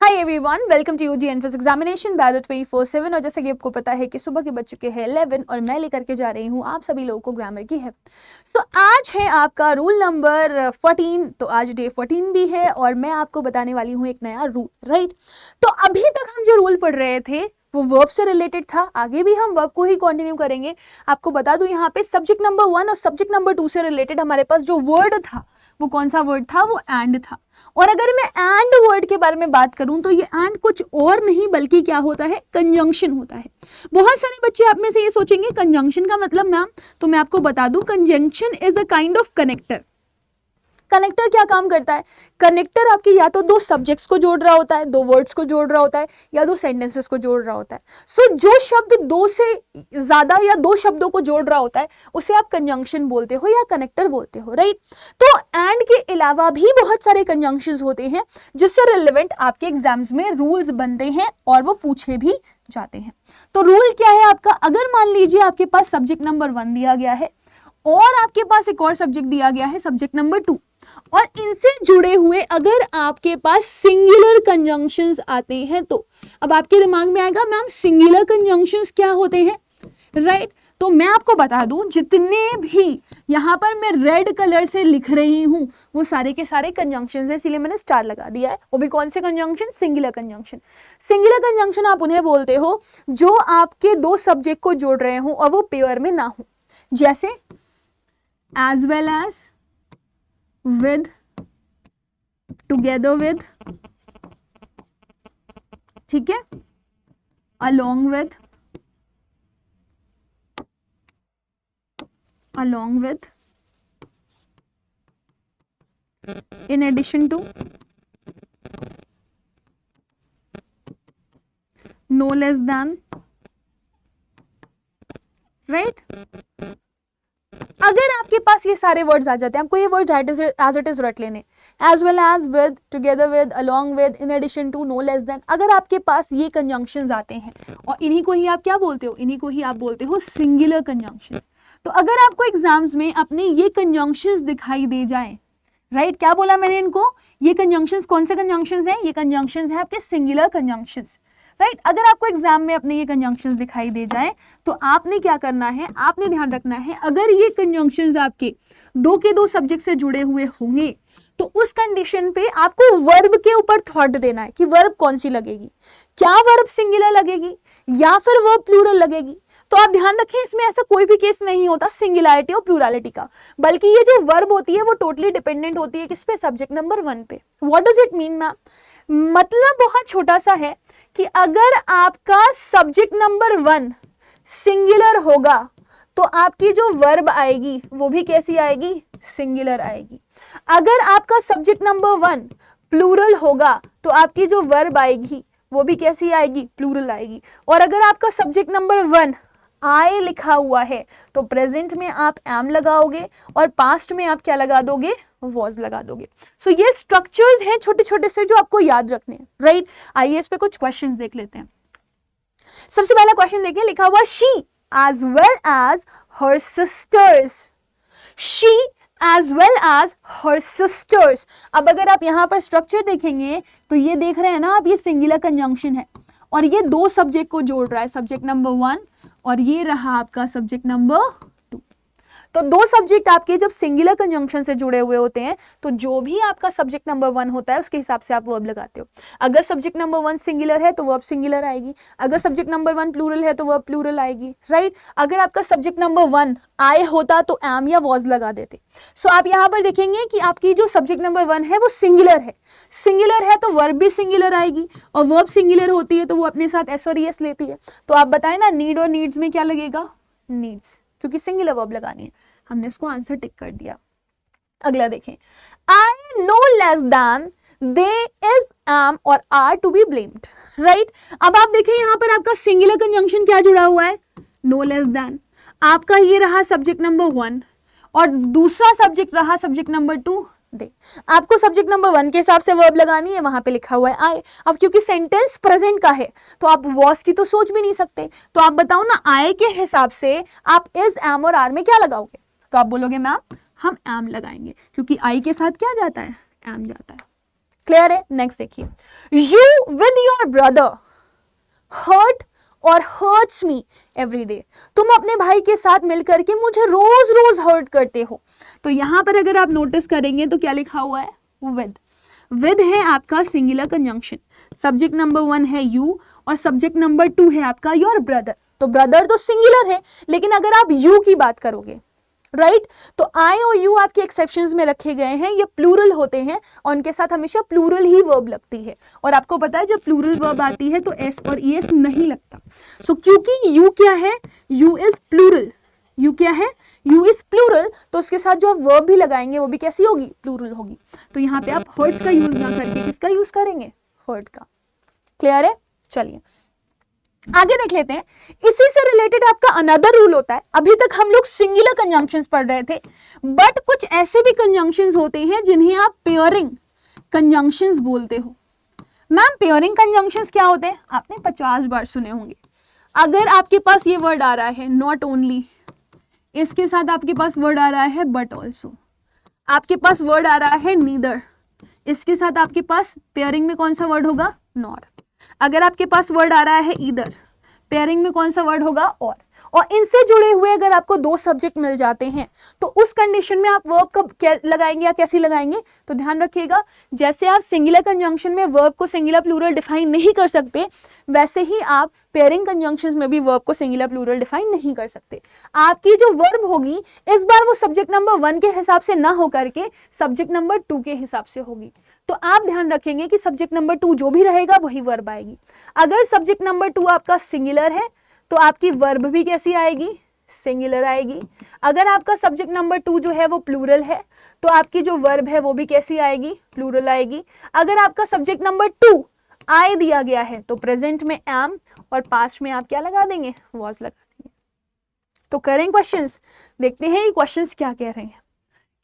Hi everyone, welcome to UG entrance examination batch 24/7। और जैसे कि आपको पता है कि सुबह के बज चुके हैं 11 और मैं लेकर के जा रही हूँ आप सभी लोगों को ग्रामर की है। सो आज है आपका रूल नंबर 14। तो आज डे 14 भी है और मैं आपको बताने वाली हूँ एक नया रूल, राइट। तो अभी तक हम जो रूल पढ़ रहे थे वो वर्ब से रिलेटेड था, आगे भी हम वर्ब को ही कंटिन्यू करेंगे। आपको बता दूं यहाँ पे सब्जेक्ट नंबर 1 और सब्जेक्ट नंबर 2 से रिलेटेड हमारे पास जो वर्ड था वो कौन सा वर्ड था, वो एंड था। और अगर मैं एंड वर्ड के बारे में बात करूं तो ये एंड कुछ और नहीं बल्कि क्या होता है, कंजंक्शन होता है। बहुत सारे बच्चे आप में से ये सोचेंगे कंजंक्शन का मतलब मैम, तो मैं आपको बता दूं conjunction is a kind of connector. Connector क्या काम करता है? कनेक्टर आपके या तो दो सब्जेक्ट्स को जोड़ रहा होता है, दो वर्ड्स को जोड़ रहा होता है, या दो सेंटेंसेस को जोड़ रहा होता है। सो जो शब्द दो से ज्यादा या दो शब्दों को जोड़ रहा होता है उसे आप कंजंक्शन बोलते हो या कनेक्टर बोलते हो, राइट। तो एंड के अलावा भी बहुत सारे कंजंक्शंस होते हैं जिससे रिलेवेंट आपके एग्जाम्स में रूल्स बनते हैं और वो पूछे भी जाते हैं। तो रूल क्या है आपका, अगर मान लीजिए आपके पास सब्जेक्ट नंबर 1 दिया गया है और आपके पास एक और सब्जेक्ट दिया गया है सब्जेक्ट नंबर 2, और इनसे जुड़े हुए अगर आपके पास सिंगुलर कंजंक्शंस आते हैं तो अब आपके दिमाग में आएगा मैम सिंगुलर कंजंक्शंस क्या होते हैं, राइट। तो मैं आपको बता दूं जितने भी यहां पर मैं रेड कलर से लिख रही हूं वो सारे के सारे कंजंक्शंस हैं, इसलिए मैंने स्टार लगा दिया है। वो भी कौन से conjunction? Singular conjunction. Singular conjunction आप उन्हें बोलते हो जो आपके दो सब्जेक्ट को जोड़ रहे हो और वो पेयर में ना हो, जैसे as well as, with, together with, ठीक है, along with, in addition to, no less than, right। अगर आपके पास ये सारे वर्ड्स आ जाते हैं, आपको ये वर्ड्स एज इट इज रट लेने, as well as, with, together with, along with, in addition to, no less than. अगर आपके पास ये कंजंक्शंस आते हैं और इन्हीं को ही आप क्या बोलते हो, इन्हीं को ही आप बोलते हो सिंगुलर कंजंक्शंस। तो अगर आपको एग्जाम्स में अपने ये कंजंक्शंस दिखाई दे जाए, राइट, क्या बोला मैंने इनको, ये कंजंक्शंस कौन से कंजंक्शंस हैं, ये कंजंक्शंस हैं आपके सिंगुलर कंजंक्शंस, राइट। अगर आपको एग्जाम में अपने ये कंजंक्शंस दिखाई दे जाए तो आपने क्या करना है, आपने ध्यान रखना है अगर ये कंजंक्शंस आपके दो के दो सब्जेक्ट से जुड़े हुए होंगे तो उस कंडीशन पे आपको वर्ब के ऊपर थॉट देना है कि वर्ब कौन सी लगेगी, क्या वर्ब सिंगुलर लगेगी या फिर वर्ब प्लूरल लगेगी। तो आप ध्यान रखें इसमें ऐसा कोई भी केस नहीं होता सिंगुलैरिटी और प्लूरलिटी का, बल्कि ये जो वर्ब होती है वो टोटली डिपेंडेंट होती है किस पे, सब्जेक्ट नंबर 1 पे। What does it mean ma'am? मतलब बहुत छोटा सा है कि अगर आपका सब्जेक्ट नंबर 1 सिंगुलर होगा तो आपकी जो वर्ब आएगी वो भी कैसी आएगी, सिंगुलर आएगी। अगर आपका सब्जेक्ट नंबर 1 प्लूरल होगा तो आपकी जो वर्ब आएगी वो भी कैसी आएगी, प्लूरल आएगी। और अगर आपका सब्जेक्ट नंबर 1 आई लिखा हुआ है तो प्रेजेंट में आप एम लगाओगे और पास्ट में आप क्या लगा दोगे, वॉज लगा दोगे। सो ये स्ट्रक्चर्स हैं छोटे छोटे से जो आपको याद रखने हैं, राइट। आइए इस पे कुछ क्वेश्चंस देख लेते हैं। सबसे पहला क्वेश्चन देखिए, लिखा हुआ she as well as her sisters, she as well as her sisters. अब अगर आप यहाँ पर स्ट्रक्चर देखेंगे तो ये देख रहे हैं ना आप, ये सिंगुलर कंजंक्शन है और ये दो सब्जेक्ट को जोड़ रहा है, सब्जेक्ट नंबर 1 और ये रहा आपका सब्जेक्ट नंबर 2। तो दो सब्जेक्ट आपके जब सिंगुलर कंजंक्शन से जुड़े हुए होते हैं तो जो भी आपका सब्जेक्ट नंबर 1 होता है उसके हिसाब से आप वर्ब लगाते हो। अगर सब्जेक्ट नंबर 1 सिंगुलर है तो वर्ब सिंगुलर आएगी, अगर सब्जेक्ट नंबर 1 प्लूरल है तो वर्ब प्लूरल आएगी, राइट। अगर आपका सब्जेक्ट नंबर 1 आई होता तो एम या वॉज लगा देते। सो आप यहाँ पर देखेंगे कि आपकी जो सब्जेक्ट नंबर 1 है वो सिंगुलर है, सिंगुलर है तो वर्ब भी सिंगुलर आएगी और वर्ब सिंगुलर होती है तो वो अपने साथ एस और एस लेती है। तो आप बताएं ना, नीड और नीड्स में क्या लगेगा, नीड्स, क्योंकि सिंगुलर वर्ब लगानी है। हमने इसको आंसर टिक कर दिया। अगला देखें, I know less than, they, is, am और are to be blamed, right. अब आप देखें यहाँ पर आपका सिंगुलर कंजंक्शन क्या जुड़ा हुआ है, नो लेस देन। आपका ये रहा सब्जेक्ट नंबर 1 और दूसरा सब्जेक्ट रहा सब्जेक्ट नंबर 2 दे। आपको सब्जेक्ट नंबर 1 के हिसाब से वर्ब लगानी है, वहां पे लिखा हुआ है आई। अब क्योंकि सेंटेंस प्रेजेंट का है तो आप वॉज की तो सोच भी नहीं सकते, तो आप बताओ ना आई के हिसाब से आप इज, एम और आर में क्या लगाओगे। तो आप बोलोगे मैम हम एम लगाएंगे क्योंकि आई के साथ क्या जाता है, एम जाता है। क्लियर है? नेक्स्ट देखिए, you with your brother hurt और हर्ट्स मी एवरी डे, तुम अपने भाई के साथ मिलकर के मुझे रोज रोज हर्ट करते हो। तो यहां पर अगर आप नोटिस करेंगे तो क्या लिखा हुआ है? विद है आपका सिंगुलर कंजंक्शन, सब्जेक्ट नंबर 1 है यू और सब्जेक्ट नंबर 2 है आपका योर ब्रदर। तो ब्रदर तो सिंगुलर है, लेकिन अगर आप यू की बात करोगे, राइट, तो आई और यू आपके एक्सेप्शंस में रखे गए हैं, ये प्लूरल होते हैं और उनके साथ हमेशा प्लूरल ही वर्ब लगती है। और आपको पता है जब प्लूरल वर्ब आती है तो एस और ई एस नहीं लगता। सो क्योंकि यू क्या है? You is plural. यू क्या है? यू इज प्लूरल, तो उसके साथ जो आप वर्ब भी लगाएंगे वो भी कैसी होगी? प्लूरल होगी। तो यहाँ पे आप हर्ट्स का यूज ना करके किसका यूज करेंगे? हर्ट का। क्लियर है? चलिए आगे देख लेते हैं। इसी से रिलेटेड आपका अनदर रूल होता है। अभी तक हम लोग सिंगुलर कंजंक्शंस पढ़ रहे थे, बट कुछ ऐसे भी कंजंक्शंस होते हैं जिन्हें आप पेयरिंग कंजंक्शंस बोलते हो। मैम पेयरिंग कंजंक्शंस क्या होते हैं? आपने 50 बार सुने होंगे। अगर आपके पास ये वर्ड आ रहा है नॉट ओनली, इसके साथ आपके पास वर्ड आ रहा है बट ऑल्सो, आपके पास वर्ड आ रहा है नीदर, इसके साथ आपके पास पेयरिंग में कौन सा वर्ड होगा? नॉर। अगर आपके पास वर्ड आ रहा है ईदर, पेयरिंग में कौन सा वर्ड होगा? और इनसे जुड़े हुए अगर आपको 2 सब्जेक्ट मिल जाते हैं तो उस कंडीशन में आप वर्ब कब लगाएंगे या कैसी लगाएंगे? तो ध्यान रखिएगा, जैसे आप सिंगुलर कंजंक्शन में वर्ब को सिंगुलर प्लूरल डिफाइन नहीं कर सकते, वैसे ही आप पेयरिंग कंजंक्शंस में भी वर्ब को सिंगुलर प्लूरल डिफाइन नहीं कर सकते। आपकी जो वर्ब होगी इस बार वो सब्जेक्ट नंबर 1 के हिसाब से ना होकर के सब्जेक्ट नंबर 2 के हिसाब से होगी। तो आप ध्यान रखेंगे कि सब्जेक्ट नंबर 2 जो भी रहेगा वही वर्ब आएगी। अगर सब्जेक्ट नंबर 2 आपका सिंगुलर है तो आपकी वर्ब भी कैसी आएगी? सिंगुलर आएगी। अगर आपका सब्जेक्ट नंबर 2 जो है वो प्लूरल है तो आपकी जो वर्ब है वो भी कैसी आएगी? प्लूरल आएगी। अगर आपका सब्जेक्ट नंबर 2 आई दिया गया है तो प्रेजेंट में एम और पास्ट में आप क्या लगा देंगे? वॉज लगा देंगे। तो करें क्वेश्चंस, देखते हैं ये क्वेश्चंस क्या कह रहे हैं।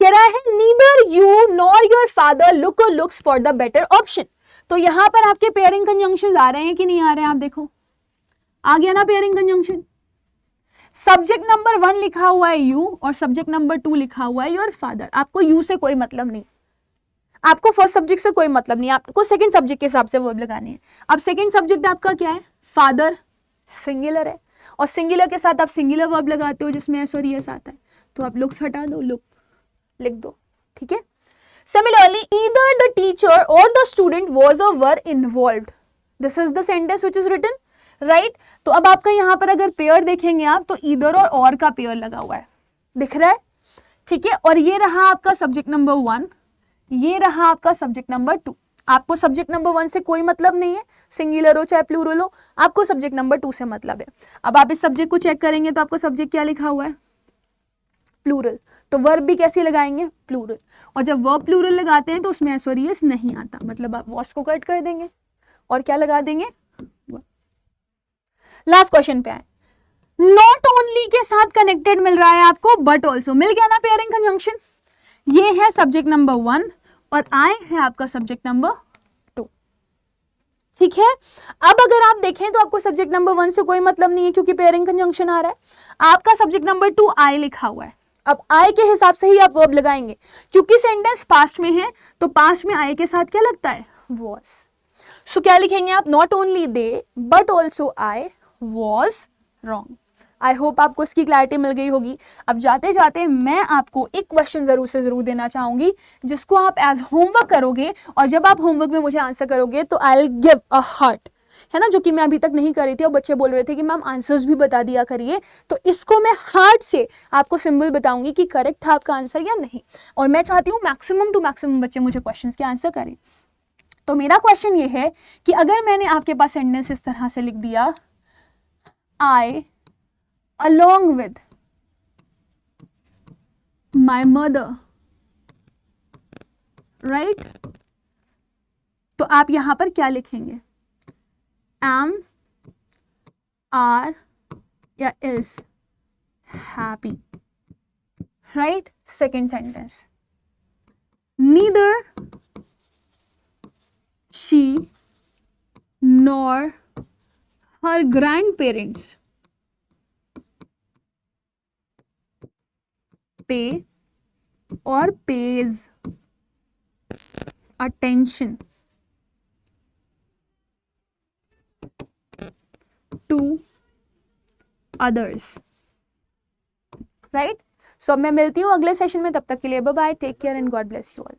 कह रहा है neither you nor your father look और looks for the better option. तो यहां पर आपके पेयरिंग कंजंक्शंस आ रहे हैं कि नहीं आ रहे हैं? आप देखो आ गया ना पेयरिंग कंजंक्शन। सब्जेक्ट नंबर 1 लिखा हुआ है यू और सब्जेक्ट नंबर 2 लिखा हुआ है योर फादर। आपको यू से कोई मतलब नहीं, आपको फर्स्ट सब्जेक्ट से कोई मतलब नहीं, आपको सेकंड सब्जेक्ट के हिसाब से वर्ब लगाने हैं। अब सेकंड सब्जेक्ट आपका क्या है? फादर, सिंगुलर है और सिंगुलर के साथ आप सिंगुलर वर्ब लगाते हो जिसमें एस और एस आता है, तो आप लुक्स हटा दो, लुक लिख दो, ठीक है। Similarly, either the teacher or the student was or were involved. This is the sentence which is written, right? तो अब आपका यहाँ पर अगर पेयर देखेंगे आप तो either और का पेयर लगा हुआ है, दिख रहा है, ठीक है। और ये रहा आपका सब्जेक्ट नंबर 1, ये रहा आपका सब्जेक्ट नंबर 2। आपको सब्जेक्ट नंबर 1 से कोई मतलब नहीं है, सिंगुलर हो चाहे प्लूरल हो, आपको सब्जेक्ट नंबर 2 से मतलब है। अब आप इस सब्जेक्ट को चेक करेंगे तो आपको सब्जेक्ट क्या लिखा हुआ है? प्लूरल। तो वर्ब भी कैसे लगाएंगे? प्लूरल। और जब वर्ब प्लूरल लगाते हैं तो उसमें एस और एस नहीं आता, मतलब आप वॉस को कट कर देंगे और क्या लगा देंगे? लास्ट क्वेश्चन पे आए। नॉट ओनली के साथ कनेक्टेड मिल रहा है आपको बट ऑल्सो, मिल गया ना पेयरिंग कंजंक्शन। ये है सब्जेक्ट नंबर 1 और आई है आपका सब्जेक्ट नंबर 2, ठीक है। अब अगर आप देखें तो आपको सब्जेक्ट नंबर 1 से कोई मतलब नहीं है क्योंकि पेयरिंग कंजंक्शन आ रहा है। आपका सब्जेक्ट नंबर 2 आई लिखा हुआ है, अब आई के हिसाब से ही आप वर्ब लगाएंगे क्योंकि सेंटेंस पास्ट में है तो पास्ट में आई के साथ क्या लगता है? वॉज। सो क्या लिखेंगे आप? Not only they but also I was wrong. I hope आपको इसकी क्लैरिटी मिल गई होगी। अब जाते जाते मैं आपको एक क्वेश्चन जरूर से जरूर देना चाहूंगी जिसको आप एज होमवर्क करोगे और जब आप होमवर्क में मुझे आंसर करोगे तो I will give a heart, है ना, जो कि मैं अभी तक नहीं कर रही थी और बच्चे बोल रहे थे कि मैम आंसर्स भी बता दिया करिए। तो इसको मैं हार्ट से आपको सिंबल बताऊंगी कि करेक्ट था आपका आंसर या नहीं। और मैं चाहती हूँ मैक्सिमम टू मैक्सिमम बच्चे मुझे क्वेश्चंस के आंसर करें। तो मेरा क्वेश्चन ये है कि अगर मैंने आपके पास सेंटेंस इस तरह से लिख दिया, आई along with my mother, right? तो आप यहां पर क्या लिखेंगे? am, are या is happy, right? Second sentence, neither she nor her grandparents pay or pays attention to others, right. So अब मैं मिलती हूँ अगले सेशन में, तब तक के लिए bye bye, take care and god bless you all.